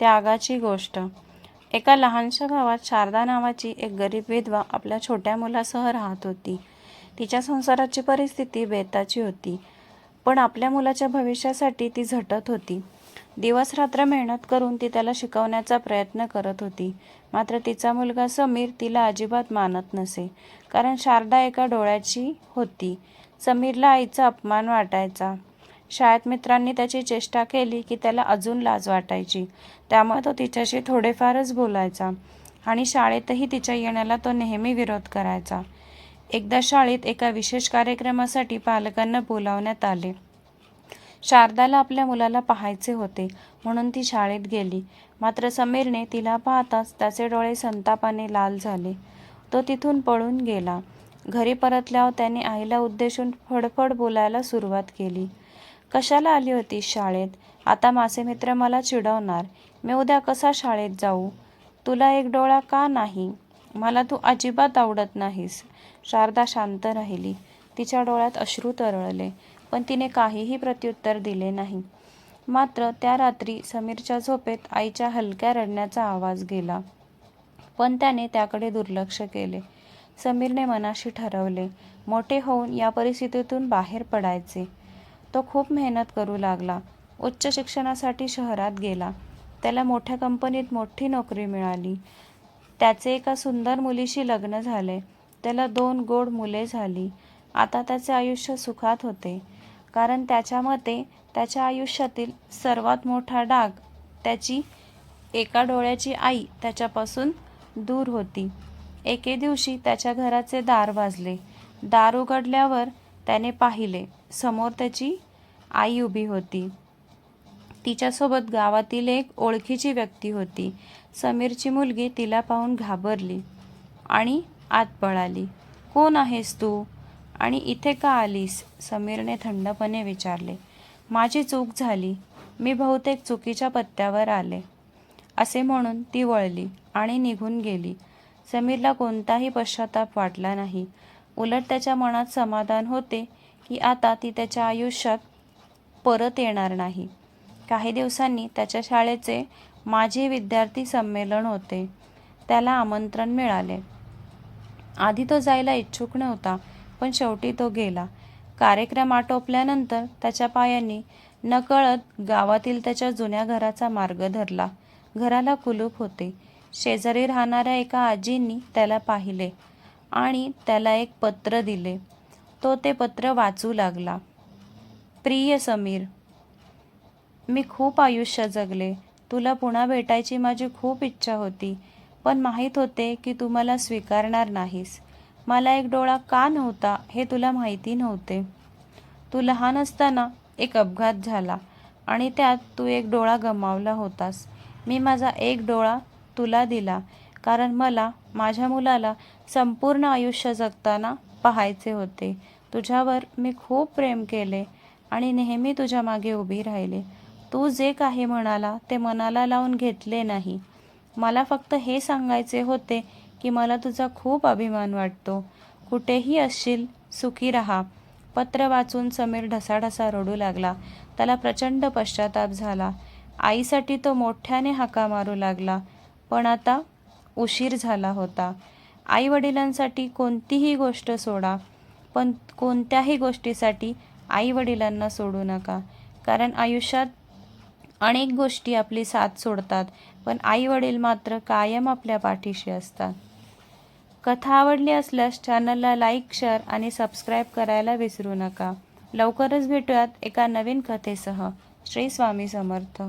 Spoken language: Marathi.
त्यागाची गोष्ट. एका लहानशा गावात शारदा नावाची एक गरीब विधवा आपल्या छोट्या मुलासह राहत होती. तिच्या संसाराची परिस्थिती बेताची होती, पण आपल्या मुलाच्या भविष्यासाठी ती झटत होती. दिवस रात्र मेहनत करून ती त्याला शिकवण्याचा प्रयत्न करत होती. मात्र तिचा मुलगा समीर तिला अजिबात मानत नसे, कारण शारदा एका डोळ्याची होती. समीरला आईचा अपमान वाटायचा. शाळेत मित्रांनी त्याची चेष्टा केली की त्याला अजून लाज वाटायची, त्यामुळे तो तिच्याशी थोडेफारच बोलायचा आणि शाळेतही तिच्या येण्याला तो नेहमी विरोध करायचा. एकदा शाळेत एका विशेष कार्यक्रमासाठी पालकांना बोलावण्यात आले. शारदाला आपल्या मुलाला पाहायचे होते, म्हणून ती शाळेत गेली. मात्र समीरने तिला पाहताच त्याचे डोळे संतापाने लाल झाले. तो तिथून पळून गेला. घरी परतल्यावर त्याने आईला उद्देशून फडफड बोलायला सुरुवात केली. कशाला आली होतीस शाळेत? आता माझे मित्र मला चिडवणार. मी उद्या कसा शाळेत जाऊ? तुला एक डोळा का नाही? मला तू अजिबात आवडत नाहीस. शारदा शांत राहिली. तिच्या डोळ्यात अश्रू तरळले, पण तिने काहीही प्रत्युत्तर दिले नाही. मात्र त्या रात्री समीरच्या झोपेत आईच्या हलक्या रडण्याचा आवाज गेला, पण त्याने त्याकडे दुर्लक्ष केले. समीरने मनाशी ठरवले, मोठे होऊन या परिस्थितीतून बाहेर पडायचे. तो खूप मेहनत करू लागला. उच्च शिक्षणासाठी शहरात गेला. त्याला मोठ्या कंपनीत मोठी नोकरी मिळाली. त्याचे एका सुंदर मुलीशी लग्न झाले. त्याला 2 गोड मुले झाली. आता त्याचे आयुष्य सुखात होते, कारण त्याच्या मते त्याच्या आयुष्यातील सर्वात मोठा डाग त्याची एका डोळ्याची आई त्याच्यापासून दूर होती. एके दिवशी त्याच्या घराचे दार वाजले. दार उघडल्यावर त्याने पाहिले, समोर त्याची आई उभी होती. तिच्यासोबत गावातील एक ओळखीची व्यक्ती होती. समीरची मुलगी तिला पाहून घाबरली आणि आत पळाली. कोण आहेस तू आणि इथे का आलीस? समीरने थंडपणे विचारले. माझी चूक झाली. मी बहुतेक चुकीच्या पत्त्यावर आले, असे म्हणून ती वळली आणि निघून गेली. समीरला कोणताही पश्चाताप वाटला नाही. उलट त्याच्या मनात समाधान होते की आता ती त्याच्या आयुष्यात परत येणार नाही. काही दिवसांनी त्याच्या शाळेचे माजी विद्यार्थी संमेलन होते. त्याला आमंत्रण मिळाले. आधी तो जायला इच्छुक नव्हता, पण शेवटी तो गेला. कार्यक्रम आटोपल्यानंतर त्याच्या पायांनी नकळत गावातील त्याच्या जुन्या घराचा मार्ग धरला. घराला कुलूप होते. शेजारी राहणाऱ्या एका आजींनी त्याला पाहिले आणि त्याला एक पत्र दिले. तो ते पत्र वाचू लागला. प्रिय समीर, मी खूप आयुष्य जगले. तुला पुन्हा भेटायची माझी खूप इच्छा होती, पण माहीत होते की तू मला स्वीकारणार नाहीस. मला एक डोळा का नव्हता हे तुला माहिती नव्हते. तू लहान असताना एक अपघात झाला आणि त्यात तू एक डोळा गमावला होतास. मी माझा एक डोळा तुला दिला, कारण मला माझ्या मुलाला संपूर्ण आयुष्य जगताना पाहायचे होते. तुझ्यावर मी खूप प्रेम केले आणि नेहमी तुझ्या मागे उभी राहिले. तू जे काही म्हणाला ते मनाला लावून घेतले नाही. मला फक्त हे सांगायचे होते की मला तुझा खूप अभिमान वाटतो. कुठेही असशील, सुखी राहा. पत्र वाचून समीर ढसाढसा रडू लागला. त्याला प्रचंड पश्चाताप झाला. आईसाठी तो मोठ्याने हाका मारू लागला, पण आता उशीर झाला होता. आई वडिलांसाठी कोणतीही गोष्ट सोडा, पण कोणत्याही गोष्टीसाठी आई वडिलांना सोडू नका, कारण आयुष्यात अनेक गोष्टी आपली साथ सोडतात, पण आई वडील मात्र कायम आपल्या पाठीशी असतात. कथा आवडली असल्यास चॅनलला लाईक, शेअर आणि सबस्क्राईब करायला विसरू नका. लवकरच भेटूयात एका नवीन कथेसह. श्री स्वामी समर्थ.